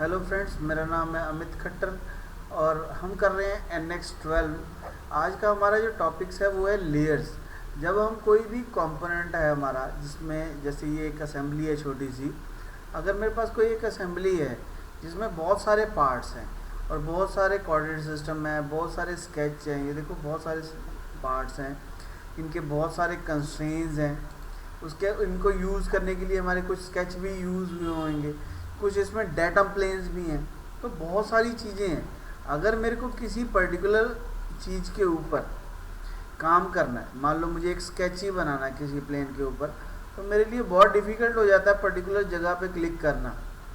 Hello friends, मेरा नाम है अमित खट्टर और हम कर रहे हैं NX12। आज का हमारा जो टॉपिक्स है वो है लेयर्स। जब हम कोई भी कंपोनेंट है हमारा, जिसमें जैसे ये एक असेंबली है छोटी सी। अगर मेरे पास कोई एक असेंबली है जिसमें बहुत सारे पार्ट्स हैं और बहुत सारे कोऑर्डिनेट सिस्टम है, बहुत सारे स्केच हैं, ये देखो बहुत सारे पार्ट्स हैं, इनके बहुत सारे कंस्ट्रेंट्स हैं। उसके इनको यूज़ करने के लिए हमारे कुछ स्केच भी यूज़ हुए होंगे, कुछ इसमें डेटा प्लेन्स भी हैं, तो बहुत सारी चीज़ें हैं। अगर मेरे को किसी पर्टिकुलर चीज़ के ऊपर काम करना है, मान लो मुझे एक स्केच ही बनाना है किसी प्लेन के ऊपर, तो मेरे लिए बहुत डिफ़िकल्ट हो जाता है पर्टिकुलर जगह पे क्लिक करना,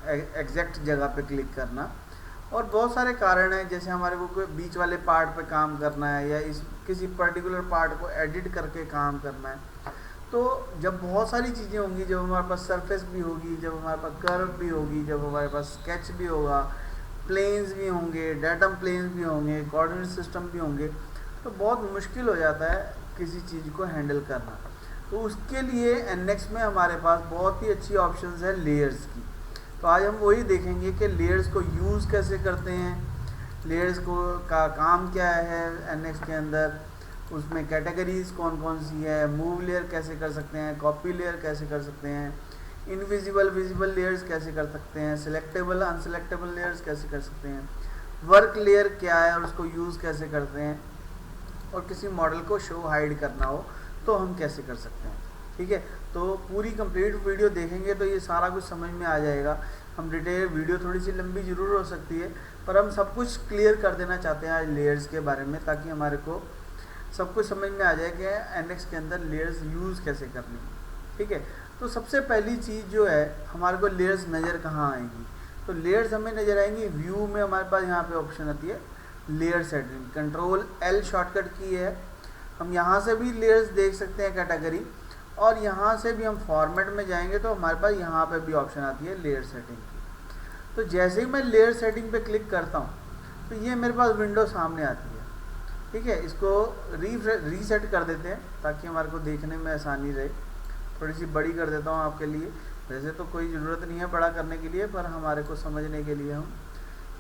एग्जैक्ट जगह पे क्लिक करना। और बहुत सारे कारण हैं, जैसे हमारे को कोई बीच वाले पार्ट पे काम करना है या इस किसी पर्टिकुलर पार्ट को एडिट करके काम करना है। तो जब बहुत सारी चीज़ें होंगी, जब हमारे पास सरफेस भी होगी, जब हमारे पास कर्व भी होगी, जब हमारे पास स्केच भी होगा, प्लेन्स भी होंगे, डेटम प्लेन्स भी होंगे, कोऑर्डिनेट सिस्टम भी होंगे, तो बहुत मुश्किल हो जाता है किसी चीज़ को हैंडल करना। तो उसके लिए NX में हमारे पास बहुत ही अच्छी ऑप्शंस है लेयर्स की। तो आज हम वही देखेंगे कि लेयर्स को यूज़ कैसे करते हैं, लेयर्स को का काम क्या है NX के अंदर, उसमें कैटेगरीज कौन कौन सी है, मूव लेयर कैसे कर सकते हैं, कॉपी लेयर कैसे कर सकते हैं, इनविजिबल विजिबल लेयर्स कैसे कर सकते हैं, सिलेक्टेबल अनसिलेक्टेबल लेयर्स कैसे कर सकते हैं, वर्क लेयर क्या है और उसको यूज़ कैसे करते हैं, और किसी मॉडल को शो हाइड करना हो तो हम कैसे कर सकते हैं। ठीक है, तो पूरी कंप्लीट वीडियो देखेंगे तो ये सारा कुछ समझ में आ जाएगा। हम डिटेल वीडियो थोड़ी सी लंबी ज़रूर हो सकती है, पर हम सब कुछ क्लियर कर देना चाहते हैं आज लेयर्स के बारे में, ताकि हमारे को सब कुछ समझ में आ जाए कि NX के अंदर लेयर्स यूज़ कैसे करनी है। ठीक है, तो सबसे पहली चीज़ जो है, हमारे को लेयर्स नज़र कहाँ आएंगी, तो लेयर्स हमें नज़र आएंगी व्यू में। हमारे पास यहाँ पे ऑप्शन आती है लेयर सेटिंग, Ctrl+L शॉर्टकट की है। हम यहाँ से भी लेयर्स देख सकते हैं कैटेगरी, और यहाँ से भी हम फॉर्मेट में जाएंगे तो हमारे पास यहाँ पे भी ऑप्शन आती है लेयर सेटिंग की। तो जैसे ही मैं लेयर सेटिंग पे क्लिक करता हूँ तो ये मेरे पास विंडो सामने आती है। ठीक है, इसको रीसेट कर देते हैं ताकि हमारे को देखने में आसानी रहे। थोड़ी सी बड़ी कर देता हूँ आपके लिए, वैसे तो कोई ज़रूरत नहीं है बड़ा करने के लिए, पर हमारे को समझने के लिए हम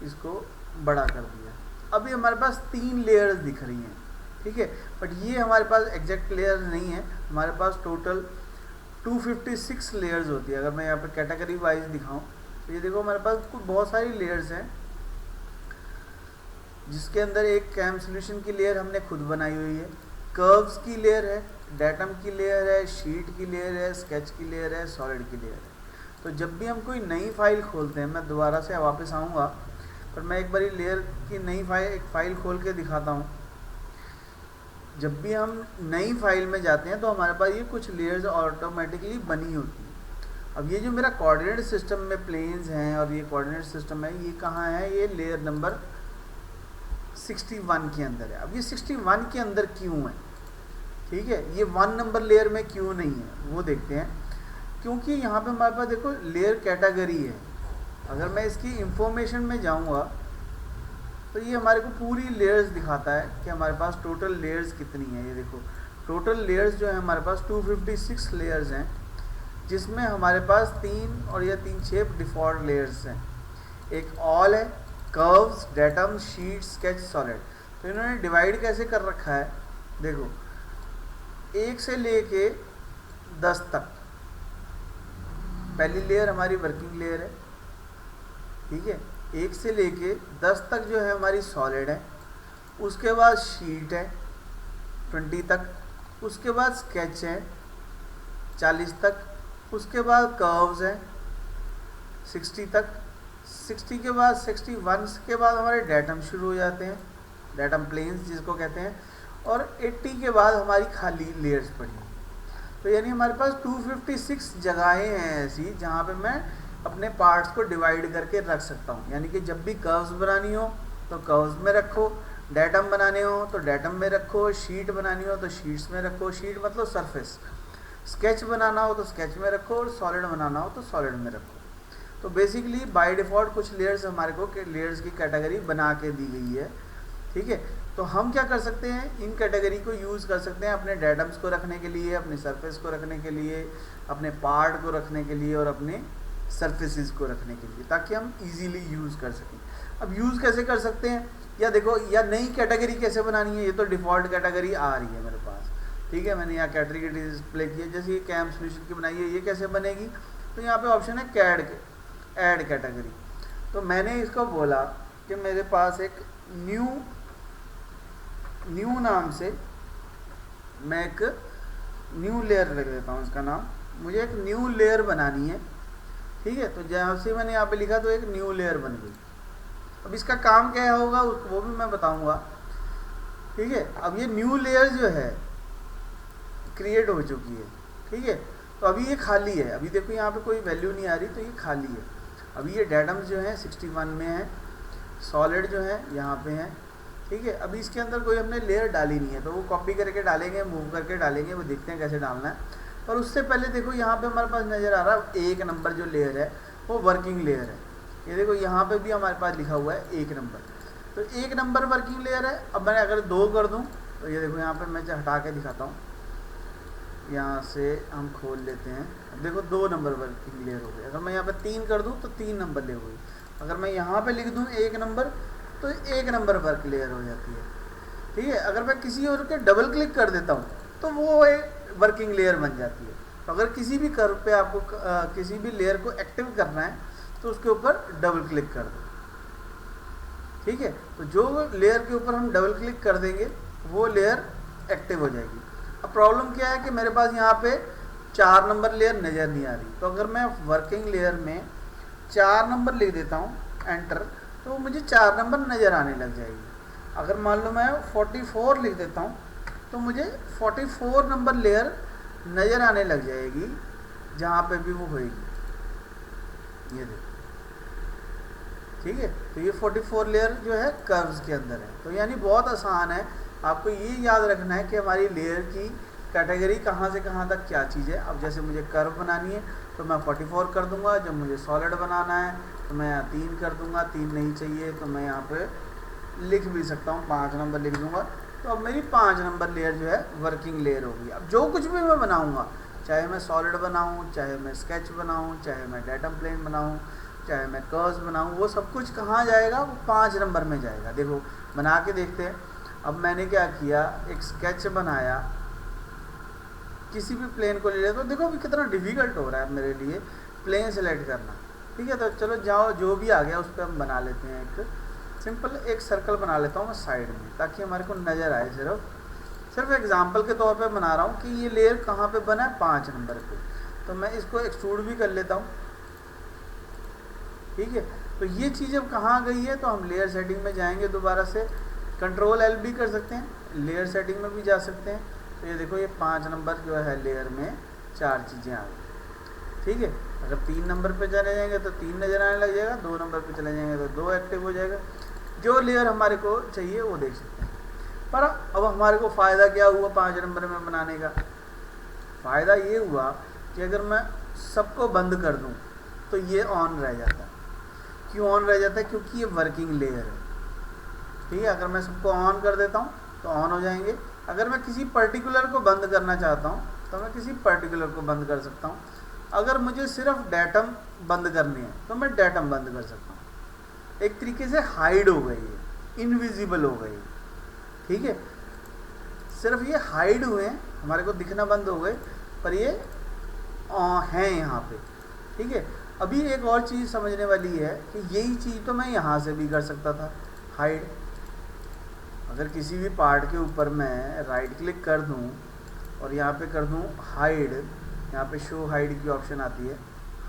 इसको बड़ा कर दिया। अभी हमारे पास 3 लेयर्स दिख रही हैं। ठीक है, बट ये हमारे पास एग्जैक्ट लेयर नहीं है, हमारे पास टोटल 256 लेयर्स होती है। अगर मैं यहाँ पे कैटेगरी वाइज दिखाऊँ तो ये देखो हमारे पास कुछ बहुत सारी लेयर्स हैं, जिसके अंदर एक कैम सोल्यूशन की लेयर हमने खुद बनाई हुई है, कर्व्स की लेयर है, डेटम की लेयर है, शीट की लेयर है, स्केच की लेयर है, सॉलिड की लेयर है। तो जब भी हम कोई नई फाइल खोलते हैं, मैं दोबारा से वापस आऊँगा, पर मैं एक बारी लेयर की नई फाइल खोल के दिखाता हूँ। जब भी हम नई फाइल में जाते हैं तो हमारे पास ये कुछ लेयर्स ऑटोमेटिकली बनी होती हैं। अब ये जो मेरा कोऑर्डिनेट सिस्टम में प्लेन्स हैं और ये कोऑर्डिनेट सिस्टम है, ये कहाँ है, ये लेयर नंबर 61 के अंदर है। अब ये 61 के अंदर क्यों है, ठीक है, ये 1 नंबर लेयर में क्यों नहीं है वो देखते हैं। क्योंकि यहाँ पे हमारे पास देखो लेयर कैटेगरी है। अगर मैं इसकी इंफॉर्मेशन में जाऊँगा तो ये हमारे को पूरी लेयर्स दिखाता है कि हमारे पास टोटल लेयर्स कितनी है। ये देखो टोटल लेयर्स जो है हमारे पास 256 लेयर्स हैं, जिसमें हमारे पास 3 और या 6 डिफ़ॉल्ट लेयर्स हैं। एक ऑल है, curves, datum, sheet, sketch, solid. तो इन्होंने डिवाइड कैसे कर रखा है, देखो 1 से लेके 10 तक पहली लेयर हमारी वर्किंग लेयर है। ठीक है, 1 से लेके 10 तक जो है हमारी सॉलिड है, उसके बाद शीट है 20 तक, उसके बाद स्केच है 40 तक, उसके बाद कर्व्स है 60 तक, 60 के बाद 61 के बाद हमारे डेटम शुरू हो जाते हैं, डेटम प्लेन्स जिसको कहते हैं, और 80 के बाद हमारी खाली लेयर्स पड़ी। तो यानी हमारे पास 256 जगहें हैं ऐसी जहाँ पे मैं अपने पार्ट्स को डिवाइड करके रख सकता हूँ। यानी कि जब भी कर्व्स बनानी हो तो कर्व्स में रखो, डेटम बनाने हो तो डेटम में रखो, शीट बनानी हो तो शीट्स में रखो, शीट मतलब सरफेस, स्केच बनाना हो तो स्केच में रखो, और सॉलिड बनाना हो तो सॉलिड में रखो। तो बेसिकली बाय डिफ़ॉल्ट कुछ लेयर्स हमारे को लेयर्स की कैटेगरी बना के दी गई है। ठीक है, तो हम क्या कर सकते हैं, इन कैटेगरी को यूज़ कर सकते हैं अपने डेटम्स को रखने के लिए, अपने सरफेस को रखने के लिए, अपने पार्ट को रखने के लिए, और अपने सरफेसेस को रखने के लिए, ताकि हम इजीली यूज़ कर सकें। अब यूज़ कैसे कर सकते हैं, या देखो, या नई कैटेगरी कैसे बनानी है। ये तो डिफ़ॉल्ट कैटेगरी आ रही है मेरे पास, ठीक है, मैंने यहाँ कैटेगरी डिस्प्ले की है। जैसे ये कैम सोल्यूशन की बनाई है, ये कैसे बनेगी, तो यहाँ पे ऑप्शन है ऐड कैटेगरी। तो मैंने इसको बोला कि मेरे पास एक न्यू नाम से मैं एक न्यू लेयर रख देता हूँ, इसका नाम, मुझे एक न्यू लेयर बनानी है, ठीक है। तो जहाँ से मैंने यहाँ पे लिखा तो एक न्यू लेयर बन गई। अब इसका काम क्या होगा वो भी मैं बताऊंगा, ठीक है। अब ये न्यू लेयर जो है क्रिएट हो चुकी है, ठीक है। तो अभी ये खाली है, अभी देखो यहाँ पे कोई वैल्यू नहीं आ रही, तो ये खाली है। अभी ये डेटम्स जो है 61 में है, सॉलिड जो है यहाँ पे है, ठीक है। अभी इसके अंदर कोई हमने लेयर डाली नहीं है, तो वो कॉपी करके डालेंगे, मूव करके डालेंगे, वो देखते हैं कैसे डालना है। पर उससे पहले देखो यहाँ पे हमारे पास नज़र आ रहा है 1 नंबर जो लेयर है वो वर्किंग लेयर है। ये देखो यहाँ पे भी हमारे पास लिखा हुआ है 1 नंबर, तो 1 नंबर वर्किंग लेयर है। अब मैं अगर 2 कर दूँ तो ये देखो यहाँ पे मैं हटा के दिखाता हूँ, यहाँ से हम खोल लेते हैं। अब देखो 2 नंबर वर्किंग लेयर हो गई। अगर मैं यहाँ पे 3 कर दूँ तो 3 नंबर लेयर हुई। अगर मैं यहाँ पे लिख दूँ 1 नंबर तो 1 नंबर वर्क लेयर हो जाती है, ठीक है। अगर मैं किसी और के डबल क्लिक कर देता हूँ तो वो एक वर्किंग लेयर बन जाती है। तो अगर किसी भी कर्व पे आपको किसी भी लेयर को एक्टिव करना है तो उसके ऊपर डबल क्लिक कर दो, ठीक है। तो जो लेयर के ऊपर हम डबल क्लिक कर देंगे वो लेयर एक्टिव हो जाएगी। अब प्रॉब्लम क्या है कि मेरे पास यहाँ पे 4 नंबर लेयर नज़र नहीं आ रही, तो अगर मैं वर्किंग लेयर में 4 नंबर लिख देता हूँ एंटर, तो मुझे 4 नंबर नज़र आने लग जाएगी। अगर मान लो मैं 44 लिख देता हूँ तो मुझे 44 नंबर लेयर नज़र आने लग जाएगी, जहाँ पे भी वो होएगी। ये देखो, ठीक है। तो ये 44 लेयर जो है कर्व्स के अंदर है। तो यानी बहुत आसान है, आपको ये याद रखना है कि हमारी लेयर की कैटेगरी कहाँ से कहाँ तक क्या चीज़ है। अब जैसे मुझे कर्व बनानी है तो मैं 44 कर दूंगा, जब मुझे सॉलिड बनाना है तो मैं यहाँ 3 कर दूंगा, 3 नहीं चाहिए तो मैं यहाँ पे लिख भी सकता हूँ, 5 नंबर लिख दूंगा। तो अब मेरी 5 नंबर लेयर जो है वर्किंग लेयर होगी। अब जो कुछ भी मैं बनाऊँगा, चाहे मैं सॉलिड बनाऊँ, चाहे मैं स्केच बनाऊँ, चाहे मैं डेटम प्लेन बनाऊँ, चाहे मैं कर्व्स बनाऊँ, वो सब कुछ कहाँ जाएगा, वो 5 नंबर में जाएगा। देखो बना के देखते हैं। अब मैंने क्या किया, एक स्केच बनाया, किसी भी प्लेन को ले लिया। तो देखो अभी कितना डिफ़िकल्ट हो रहा है मेरे लिए प्लेन सेलेक्ट करना, ठीक है। तो चलो जाओ, जो भी आ गया उस पर हम बना लेते हैं। एक सिंपल एक सर्कल बना लेता हूँ मैं साइड में, ताकि हमारे को नज़र आए। सिर्फ एग्जांपल के तौर पे बना रहा हूँ कि ये लेयर कहाँ पे बना है, 5 नंबर पे। तो मैं इसको एक्सट्रूड भी कर लेता हूँ, ठीक है। तो ये चीज़ अब कहाँ गई है, तो हम लेयर सेटिंग में जाएंगे, दोबारा से Ctrl+L भी कर सकते हैं, लेयर सेटिंग में भी जा सकते हैं। तो ये देखो ये 5 नंबर जो है लेयर में 4 चीज़ें आ गई, ठीक है। अगर 3 नंबर पे चले जाएंगे तो 3 नज़र आने लग जाएगा, 2 नंबर पे चले जाएंगे तो 2 एक्टिव हो जाएगा। जो लेयर हमारे को चाहिए वो देख सकते हैं। पर अब हमारे को फ़ायदा क्या हुआ 5 नंबर में बनाने का, फ़ायदा ये हुआ कि अगर मैं सबको बंद कर दूँ तो ये ऑन रह जाता है। क्यों ऑन रह जाता है, क्योंकि ये वर्किंग लेयर है, ठीक है। अगर मैं सबको ऑन कर देता हूँ तो ऑन हो जाएंगे। अगर मैं किसी पर्टिकुलर को बंद करना चाहता हूँ तो मैं किसी पर्टिकुलर को बंद कर सकता हूँ। अगर मुझे सिर्फ डेटम बंद करनी है तो मैं डेटम बंद कर सकता हूँ। एक तरीके से हाइड हो गई है, इनविजिबल हो गई, ठीक है। सिर्फ ये हाइड हुए हैं, हमारे को दिखना बंद हो गए, पर ये हैं यहाँ पे, ठीक है। अभी एक और चीज़ समझने वाली है कि यही चीज़ तो मैं यहाँ से भी कर सकता था, हाइड। अगर किसी भी पार्ट के ऊपर मैं राइट क्लिक कर दूँ और यहाँ पे कर दूँ हाइड, यहाँ पे शो हाइड की ऑप्शन आती है,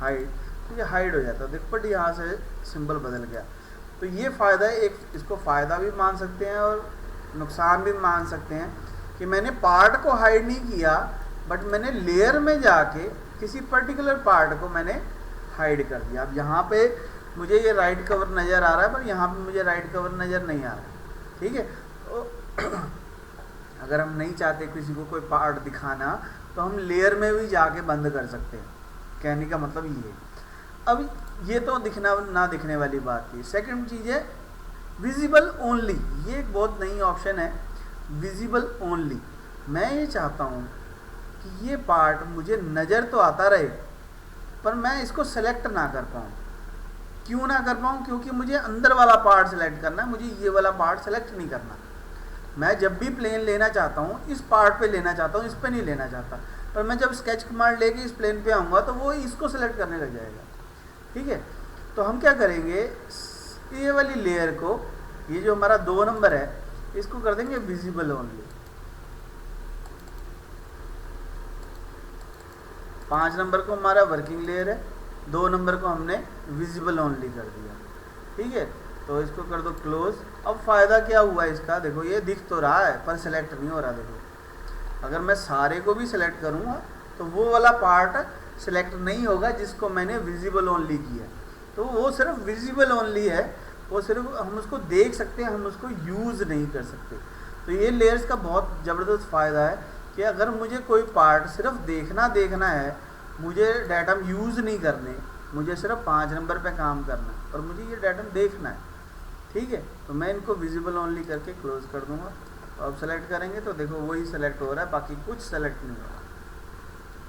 हाइड, तो ये हाइड हो जाता है। देखो बट यहाँ से सिंबल बदल गया। तो ये फ़ायदा है, एक इसको फ़ायदा भी मान सकते हैं और नुकसान भी मान सकते हैं कि मैंने पार्ट को हाइड नहीं किया, बट मैंने लेयर में जाके किसी पर्टिकुलर पार्ट को मैंने हाइड कर दिया। अब यहाँ पे मुझे ये राइट कवर नज़र आ रहा है, पर यहाँ पे मुझे राइट कवर नज़र नहीं आ रहा, ठीक है। तो अगर हम नहीं चाहते किसी को कोई पार्ट दिखाना तो हम लेयर में भी जाके बंद कर सकते हैं, कहने का मतलब ये है। अब ये तो दिखना ना दिखने वाली बात थी। सेकंड चीज़ है विजिबल ओनली। ये एक बहुत नई ऑप्शन है, विजिबल ओनली। मैं ये चाहता हूँ कि ये पार्ट मुझे नज़र तो आता रहे पर मैं इसको सेलेक्ट ना कर पाऊँ। क्यों ना कर पाऊँ? क्योंकि मुझे अंदर वाला पार्ट सेलेक्ट करना है, मुझे ये वाला पार्ट सेलेक्ट नहीं करना। मैं जब भी प्लेन लेना चाहता हूँ इस पार्ट पे लेना चाहता हूँ, इस पे नहीं लेना चाहता। पर मैं जब स्केच कमांड लेके इस प्लेन पे आऊँगा तो वो इसको सेलेक्ट करने लग जाएगा। ठीक है, तो हम क्या करेंगे, ये वाली लेयर को, ये जो हमारा 2 नंबर है, इसको कर देंगे विजिबल ओनली। 5 नंबर को हमारा वर्किंग लेयर है, 2 नंबर को हमने विजिबल ओनली कर दिया। ठीक है, तो इसको कर दो क्लोज। अब फ़ायदा क्या हुआ इसका, देखो ये दिख तो रहा है पर सिलेक्ट नहीं हो रहा। देखो अगर मैं सारे को भी सिलेक्ट करूँगा तो वो वाला पार्ट सिलेक्ट नहीं होगा जिसको मैंने विजिबल ओनली किया। तो वो सिर्फ विजिबल ओनली है, वो सिर्फ हम उसको देख सकते हैं, हम उसको यूज़ नहीं कर सकते। तो ये लेयर्स का बहुत ज़बरदस्त फ़ायदा है कि अगर मुझे कोई पार्ट सिर्फ देखना है, मुझे डाटम यूज़ नहीं करने, मुझे सिर्फ 5 नंबर पे काम करना है, पर मुझे ये डाटम देखना है। ठीक है, तो मैं इनको विजिबल ओनली करके क्लोज कर दूंगा। तो अब सेलेक्ट करेंगे तो देखो वही सेलेक्ट हो रहा है, बाकी कुछ सेलेक्ट नहीं हो रहा।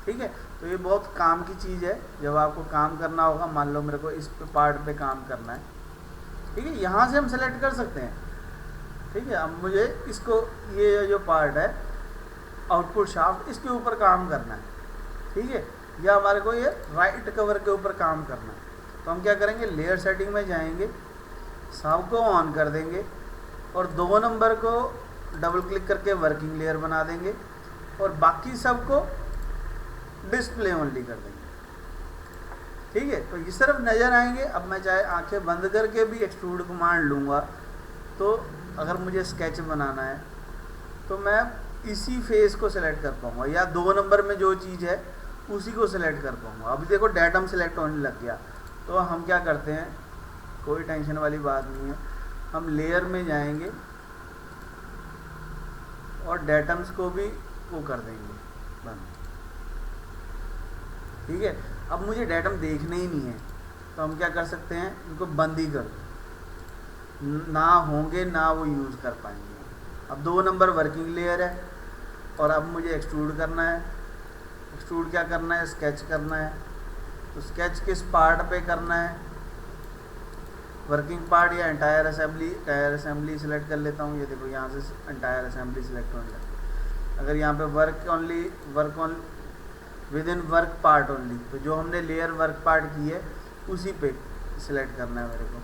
ठीक है, तो ये बहुत काम की चीज़ है जब आपको काम करना होगा। मान लो मेरे को इस पार्ट पे काम करना है, ठीक है, यहाँ से हम सेलेक्ट कर सकते हैं। ठीक है, अब मुझे इसको, ये जो पार्ट है आउटपुट शाफ्ट, इसके ऊपर काम करना है। ठीक है, या हमारे को ये राइट कवर के ऊपर काम करना है। तो हम क्या करेंगे, लेयर सेटिंग में जाएंगे, सबको ऑन कर देंगे और 2 नंबर को डबल क्लिक करके वर्किंग लेयर बना देंगे और बाकी सबको डिस्प्ले ओनली कर देंगे। ठीक है, तो ये सिर्फ नज़र आएंगे। अब मैं चाहे आंखें बंद करके भी एक्सट्रूड कमांड लूँगा, तो अगर मुझे स्केच बनाना है तो मैं इसी फेस को सिलेक्ट कर पाऊँगा, या 2 नंबर में जो चीज़ है उसी को सिलेक्ट कर पाऊँगा। अभी देखो डाटम सिलेक्ट होने लग गया। तो हम क्या करते हैं, कोई टेंशन वाली बात नहीं है, हम लेयर में जाएंगे और डाटम्स को भी वो कर देंगे बंद। ठीक है, अब मुझे डाटम देखने ही नहीं है, तो हम क्या कर सकते हैं, इनको बंद ही कर दो, ना होंगे ना वो यूज़ कर पाएंगे। अब 2 नंबर वर्किंग लेयर है और अब मुझे एक्सट्रूड करना है। एक्सट्रूड क्या करना है, स्केच करना है। तो स्केच किस पार्ट पे करना है, वर्किंग पार्ट या entire assembly. Tyre assembly select कर लेता हूँ। ये देखो यहाँ से एंटायर असेंबली सिलेक्ट होने लगा। अगर यहाँ पे work on with in work part only, तो जो हमने लेयर वर्क पार्ट की है उसी पे सिलेक्ट करना है मेरे को।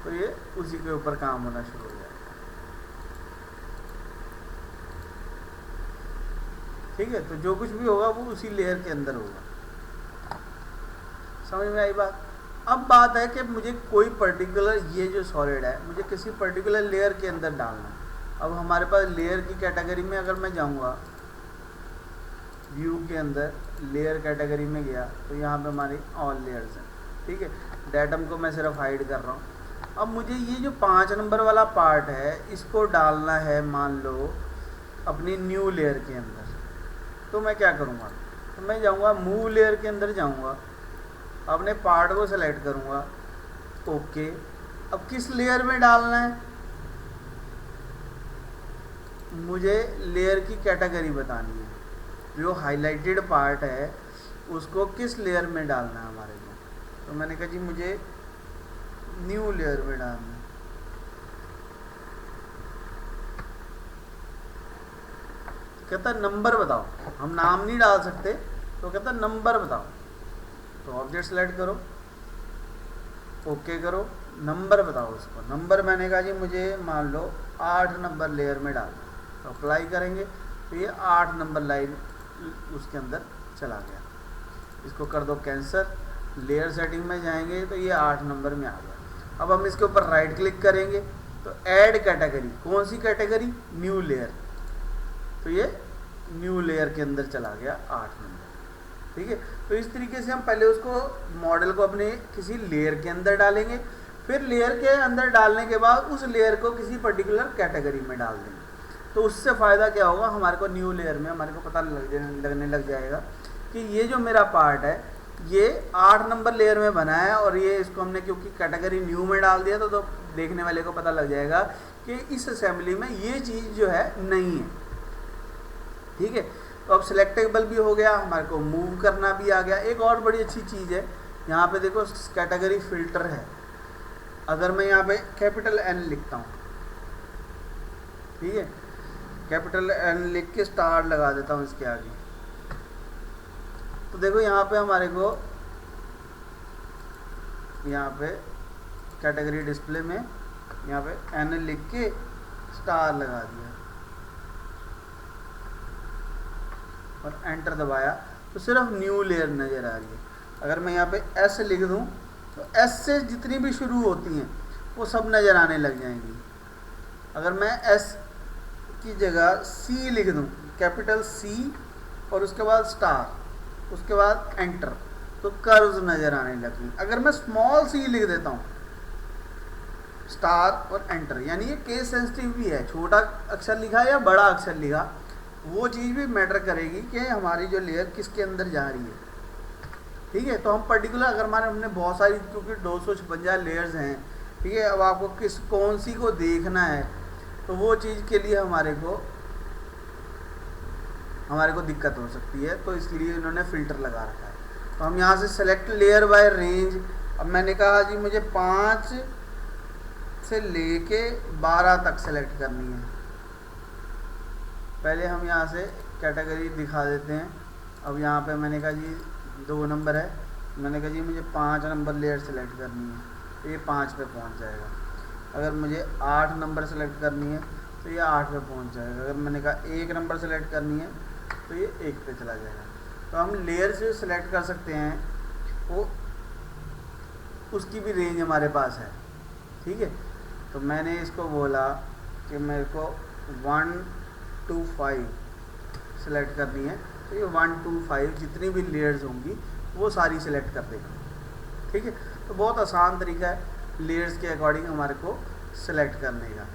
तो ये उसी के ऊपर काम होना शुरू हो जाएगा। ठीक है, तो जो कुछ भी होगा वो उसी लेयर के अंदर होगा। समझ में आई बात? अब बात है कि मुझे कोई पर्टिकुलर, ये जो सॉलिड है मुझे किसी पर्टिकुलर लेयर के अंदर डालना है। अब हमारे पास लेयर की कैटेगरी में अगर मैं जाऊंगा, व्यू के अंदर लेयर कैटेगरी में गया तो यहाँ पे हमारी ऑल लेयर्स हैं। ठीक है, डाटम को मैं सिर्फ हाइड कर रहा हूँ। अब मुझे ये जो 5 नंबर वाला पार्ट है इसको डालना है, मान लो अपनी न्यू लेयर के अंदर। तो मैं क्या करूँगा, तो मैं जाऊँगा मूव लेयर के अंदर जाऊँगा, अपने पार्ट को सेलेक्ट करूँगा, ओके। अब किस लेयर में डालना है, मुझे लेयर की कैटेगरी बतानी है। जो हाईलाइटेड पार्ट है उसको किस लेयर में डालना है हमारे को। तो मैंने कहा जी मुझे न्यू लेयर में डालना है। कहता नंबर बताओ, हम नाम नहीं डाल सकते, तो कहता नंबर बताओ। तो ऑब्जेक्ट सेलेक्ट करो, ओके करो, नंबर बताओ उसको। नंबर मैंने कहा जी मुझे मान लो 8 नंबर लेयर में डालना। तो अप्लाई करेंगे तो ये 8 नंबर लाइन उसके अंदर चला गया। इसको कर दो कैंसिल। लेयर सेटिंग में जाएंगे तो ये 8 नंबर में आ गया। अब हम इसके ऊपर राइट क्लिक करेंगे तो ऐड कैटेगरी, कौन सी कैटेगरी, न्यू लेयर। तो ये न्यू लेयर के अंदर चला गया 8 नंबर। ठीक है, तो इस तरीके से हम पहले उसको मॉडल को अपने किसी लेयर के अंदर डालेंगे, फिर लेयर के अंदर डालने के बाद उस लेयर को किसी पर्टिकुलर कैटेगरी में डाल देंगे। तो उससे फ़ायदा क्या होगा, हमारे को न्यू लेयर में हमारे को पता लगने लग जाएगा कि ये जो मेरा पार्ट है ये 8 नंबर लेयर में बना है, और ये इसको हमने क्योंकि कैटेगरी न्यू में डाल दिया तो देखने वाले को पता लग जाएगा कि इस असेंबली में ये चीज़ जो है नहीं है। ठीक है, तो अब सिलेक्टेबल भी हो गया, हमारे को मूव करना भी आ गया। एक और बड़ी अच्छी चीज़ है, यहाँ पे देखो कैटेगरी फिल्टर है। अगर मैं यहाँ पे कैपिटल N लिखता हूँ, ठीक है, कैपिटल N लिख के स्टार लगा देता हूँ इसके आगे, तो देखो यहाँ पे हमारे को यहाँ पे कैटेगरी डिस्प्ले में यहाँ पे N लिख के स्टार लगा दिया और एंटर दबाया तो सिर्फ न्यू लेयर नज़र आ रही है। अगर मैं यहाँ पे S लिख दूँ तो S से जितनी भी शुरू होती हैं वो सब नज़र आने लग जाएंगी। अगर मैं S की जगह C लिख दूँ, कैपिटल C और उसके बाद स्टार, उसके बाद एंटर, तो कर्व्स नज़र आने लगी। अगर मैं स्मॉल c लिख देता हूँ, स्टार और एंटर, यानी ये केस सेंसिटिव भी है, छोटा अक्षर लिखा या बड़ा अक्षर लिखा वो चीज़ भी मैटर करेगी कि हमारी जो लेयर किसके अंदर जा रही है। ठीक है, तो हम पर्टिकुलर अगर हमने बहुत सारी, क्योंकि 256 लेयर्स हैं, ठीक है, अब आपको कौन सी को देखना है तो वो चीज़ के लिए हमारे को दिक्कत हो सकती है, तो इसलिए इन्होंने फ़िल्टर लगा रखा है। तो हम यहाँ से सेलेक्ट लेयर बाय रेंज, अब मैंने कहा जी मुझे 5 से लेके 12 तक सेलेक्ट करनी है। पहले हम यहाँ से कैटेगरी दिखा देते हैं। अब यहाँ पे मैंने कहा जी 2 नंबर है, मैंने कहा जी मुझे 5 नंबर लेयर सेलेक्ट करनी है, तो ये 5 पे पहुँच जाएगा। अगर मुझे 8 नंबर सेलेक्ट करनी है तो ये 8 पे पहुँच जाएगा। अगर मैंने कहा 1 नंबर सेलेक्ट करनी है तो ये 1 पे चला जाएगा। तो हम लेयर से सेलेक्ट कर सकते हैं, वो उसकी भी रेंज हमारे पास है। ठीक है, तो मैंने इसको बोला कि मेरे को 1 to 5 सेलेक्ट करनी है, तो ये 1 to 5 जितनी भी लेयर्स होंगी वो सारी सेलेक्ट कर देगा। ठीक है, तो बहुत आसान तरीका है लेयर्स के अकॉर्डिंग हमारे को सेलेक्ट करने का।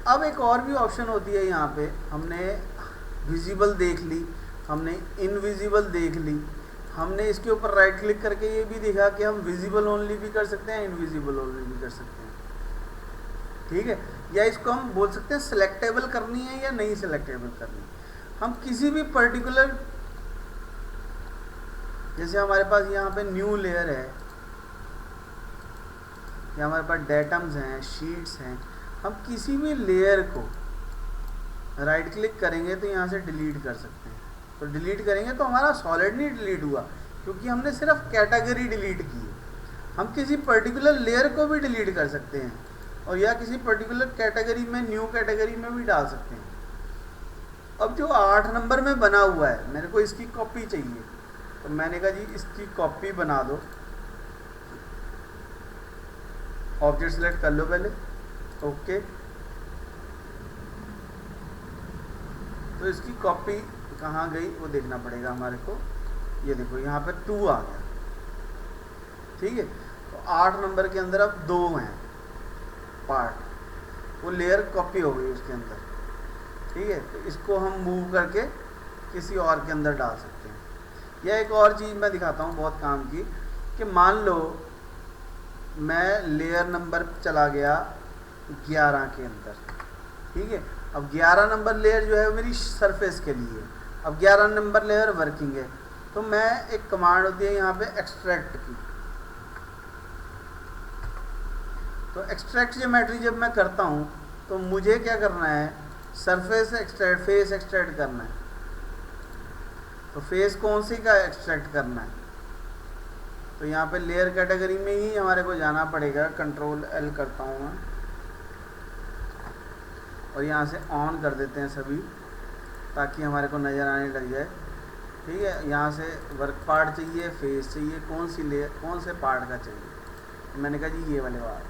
अब एक और भी ऑप्शन होती है, यहाँ पे हमने विजिबल देख ली, हमने इनविजिबल देख ली, हमने इसके ऊपर राइट क्लिक करके ये भी देखा कि हम विजिबल ओनली भी कर सकते हैं, इनविजिबल ओनली भी कर सकते हैं। ठीक है, या इसको हम बोल सकते हैं सिलेक्टेबल करनी है या नहीं सिलेक्टेबल करनी। हम किसी भी पर्टिकुलर, जैसे हमारे पास यहाँ पे न्यू लेयर है या हमारे पास डेटम्स हैं, शीट्स हैं, हम किसी भी लेयर को राइट क्लिक करेंगे तो यहाँ से डिलीट कर सकते हैं। तो डिलीट करेंगे तो हमारा सॉलिड नहीं डिलीट हुआ, क्योंकि हमने सिर्फ कैटेगरी डिलीट की है। हम किसी पर्टिकुलर लेयर को भी डिलीट कर सकते हैं और या किसी पर्टिकुलर कैटेगरी में, न्यू कैटेगरी में भी डाल सकते हैं। अब जो 8 नंबर में बना हुआ है, मेरे को इसकी कॉपी चाहिए, तो मैंने कहा जी इसकी कॉपी बना दो। ऑब्जेक्ट सेलेक्ट कर लो पहले, ओके, तो इसकी कॉपी कहाँ गई वो देखना पड़ेगा हमारे को। ये देखो यहाँ पे 2 आ गया। ठीक है, तो 8 नंबर के अंदर अब 2 हैं पार्ट, वो लेयर कॉपी हो गई उसके अंदर। ठीक है, तो इसको हम मूव करके किसी और के अंदर डाल सकते हैं। या एक और चीज़ मैं दिखाता हूँ बहुत काम की, कि मान लो मैं लेयर नंबर चला गया 11 के अंदर। ठीक है, अब 11 नंबर लेयर जो है वो मेरी सरफेस के लिए, अब 11 नंबर लेयर वर्किंग है, तो मैं एक कमांड होती है यहाँ पे एक्सट्रैक्ट की। तो एक्सट्रैक्ट ज्योमेट्री जब मैं करता हूँ तो मुझे क्या करना है, सरफेस एक्सट्रैक्ट, फेस एक्सट्रैक्ट करना है। तो फेस कौन सी का एक्सट्रैक्ट करना है, तो यहाँ पे लेयर कैटेगरी में ही हमारे को जाना पड़ेगा। कंट्रोल L करता हूँ मैं और यहाँ से ऑन कर देते हैं सभी, ताकि हमारे को नज़र आने लग जाए। ठीक है, यहाँ से वर्क पार्ट चाहिए, फेस चाहिए, कौन सी लेयर, कौन से पार्ट का चाहिए, मैंने कहा जी ये वाले वाला।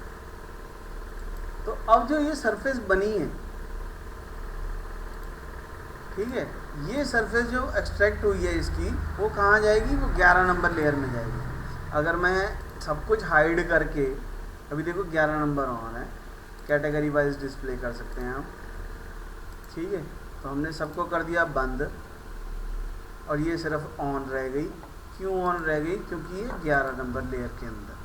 तो अब जो ये सरफेस बनी है, ठीक है, ये सरफेस जो एक्सट्रैक्ट हुई है इसकी, वो कहाँ जाएगी, वो 11 नंबर लेयर में जाएगी। अगर मैं सब कुछ हाइड करके, अभी देखो 11 नंबर ऑन है, कैटेगरी वाइज डिस्प्ले कर सकते हैं हम। ठीक है, तो हमने सबको कर दिया बंद और ये सिर्फ ऑन रह गई। क्यों ऑन रह गई, क्योंकि ये 11 नंबर लेयर के अंदर।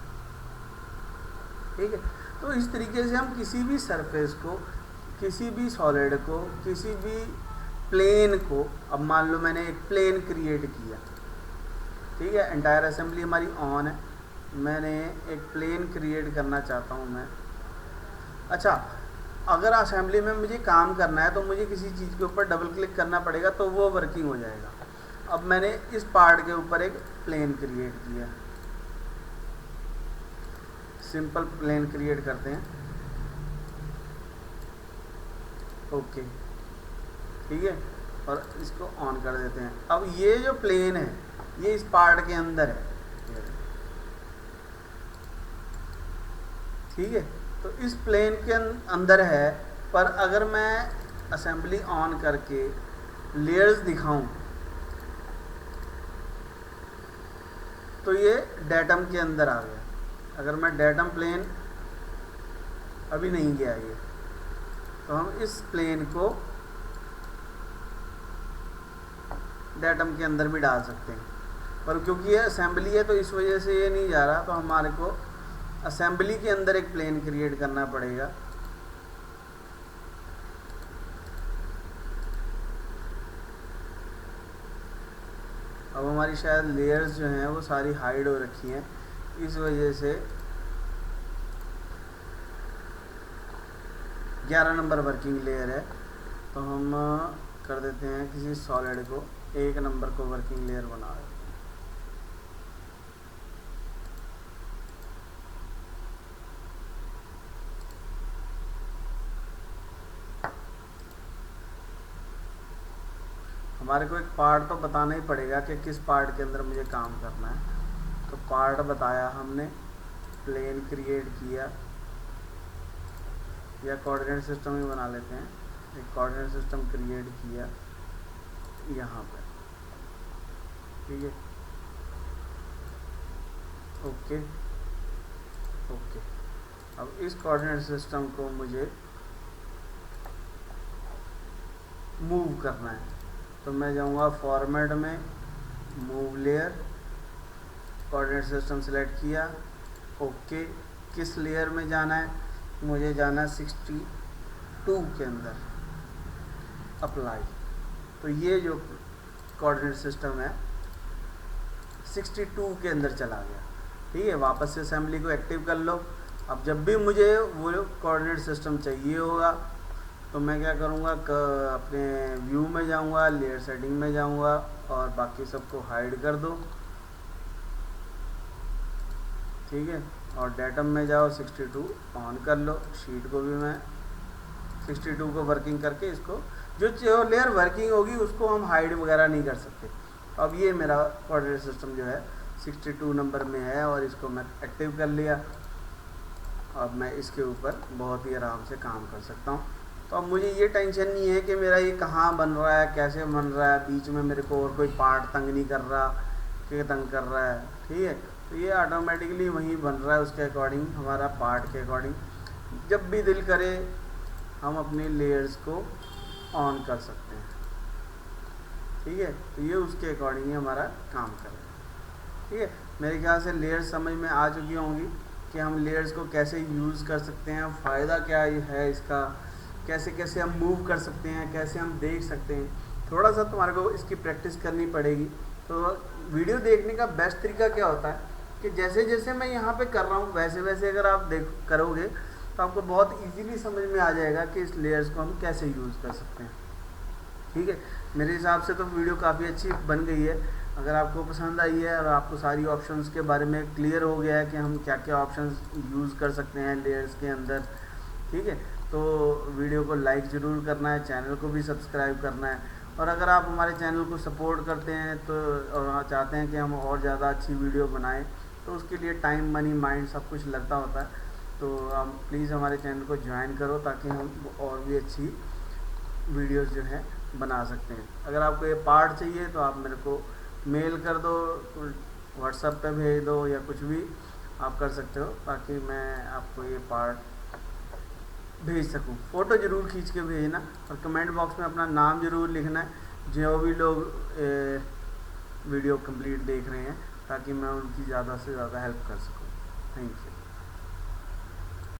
ठीक है, तो इस तरीके से हम किसी भी सरफेस को, किसी भी सॉलिड को, किसी भी प्लेन को, अब मान लो मैंने एक प्लेन क्रिएट किया, ठीक है, एंटायर असेंबली हमारी ऑन है, मैंने एक प्लेन क्रिएट करना चाहता हूँ मैं। अच्छा, अगर असेंबली में मुझे काम करना है तो मुझे किसी चीज़ के ऊपर डबल क्लिक करना पड़ेगा तो वो वर्किंग हो जाएगा। अब मैंने इस पार्ट के ऊपर एक प्लेन क्रिएट किया, सिंपल प्लेन क्रिएट करते हैं, ओके, ठीक है, और इसको ऑन कर देते हैं। अब ये जो प्लेन है ये इस पार्ट के अंदर है, ठीक है, तो इस प्लेन के अंदर है, पर अगर मैं असेंबली ऑन करके लेयर्स दिखाऊं तो ये डेटम के अंदर आ गया। अगर मैं डेटम प्लेन, अभी नहीं गया ये, तो हम इस प्लेन को डेटम के अंदर भी डाल सकते हैं, पर क्योंकि ये असेंबली है तो इस वजह से ये नहीं जा रहा, तो हमारे को असेंबली के अंदर एक प्लेन क्रिएट करना पड़ेगा। अब हमारी शायद लेयर्स जो हैं वो सारी हाइड हो रखी हैं, इस वजह से 11 नंबर वर्किंग लेयर है, तो हम कर देते हैं किसी सॉलिड को 1 नंबर को वर्किंग लेयर बना दें। हमारे को एक पार्ट तो बताना ही पड़ेगा कि किस पार्ट के अंदर मुझे काम करना है। तो पार्ट बताया हमने, प्लेन क्रिएट किया, या कोऑर्डिनेट सिस्टम ही बना लेते हैं, एक कोऑर्डिनेट सिस्टम क्रिएट किया यहाँ पर, ठीक है, ओके ओके। अब इस कोऑर्डिनेट सिस्टम को मुझे मूव करना है, तो मैं जाऊंगा फॉर्मेट में, move layer, coordinate system select किया, ओके। किस लेयर में जाना है, मुझे जाना है 62 के अंदर, अप्लाई। तो ये जो कोऑर्डिनेट सिस्टम है 62 के अंदर चला गया, ठीक है। वापस से असेंबली को एक्टिव कर लो। अब जब भी मुझे वो कोऑर्डिनेट सिस्टम चाहिए होगा तो मैं क्या करूँगा, अपने व्यू में जाऊँगा, लेयर सेटिंग में जाऊँगा और बाकी सबको हाइड कर दो, ठीक है, और डेटम में जाओ 62 ऑन कर लो। शीट को भी मैं 62 को वर्किंग करके, इसको जो लेयर वर्किंग होगी उसको हम हाइड वगैरह नहीं कर सकते। अब ये मेरा कोऑर्डिनेट सिस्टम जो है 62 नंबर में है और इसको मैं एक्टिव कर लिया। अब मैं इसके ऊपर बहुत ही आराम से काम कर सकता हूँ। तो अब मुझे ये टेंशन नहीं है कि मेरा ये कहाँ बन रहा है, कैसे बन रहा है, बीच में मेरे को और कोई पार्ट तंग नहीं कर रहा कि तंग कर रहा है, ठीक है। तो ये ऑटोमेटिकली वहीं बन रहा है उसके अकॉर्डिंग, हमारा पार्ट के अकॉर्डिंग। जब भी दिल करे हम अपने लेयर्स को ऑन कर सकते हैं, ठीक है। तो ये उसके अकॉर्डिंग ही हमारा काम करेगा, ठीक है। मेरे ख्याल से लेयर्स समझ में आ चुकी होंगी कि हम लेयर्स को कैसे यूज़ कर सकते हैं, फ़ायदा क्या है इसका, कैसे कैसे हम मूव कर सकते हैं, कैसे हम देख सकते हैं। थोड़ा सा तुम्हारे को इसकी प्रैक्टिस करनी पड़ेगी। तो वीडियो देखने का बेस्ट तरीका क्या होता है कि जैसे जैसे मैं यहाँ पे कर रहा हूँ वैसे वैसे अगर आप करोगे तो आपको बहुत इजीली समझ में आ जाएगा कि इस लेयर्स को हम कैसे यूज़ कर सकते हैं, ठीक है। मेरे हिसाब से तो वीडियो काफ़ी अच्छी बन गई है। अगर आपको पसंद आई है और आपको सारी ऑप्शंस के बारे में क्लियर हो गया है कि हम क्या क्या ऑप्शंस यूज़ कर सकते हैं लेयर्स के अंदर, ठीक है, तो वीडियो को लाइक ज़रूर करना है, चैनल को भी सब्सक्राइब करना है। और अगर आप हमारे चैनल को सपोर्ट करते हैं तो और चाहते हैं कि हम और ज़्यादा अच्छी वीडियो बनाएं, तो उसके लिए टाइम, मनी, माइंड सब कुछ लगता होता है। तो आप प्लीज़ हमारे चैनल को ज्वाइन करो ताकि हम और भी अच्छी वीडियोस जो है बना सकते हैं। अगर आपको ये पार्ट चाहिए तो आप मेरे को मेल कर दो, व्हाट्सएप पे भेज दो या कुछ भी आप कर सकते हो ताकि मैं आपको ये पार्ट भेज सकूं। फ़ोटो ज़रूर खींच के भेजना और कमेंट बॉक्स में अपना नाम ज़रूर लिखना है जो भी लोग वीडियो कंप्लीट देख रहे हैं, ताकि मैं उनकी ज़्यादा से ज़्यादा हेल्प कर सकूं। Thank you.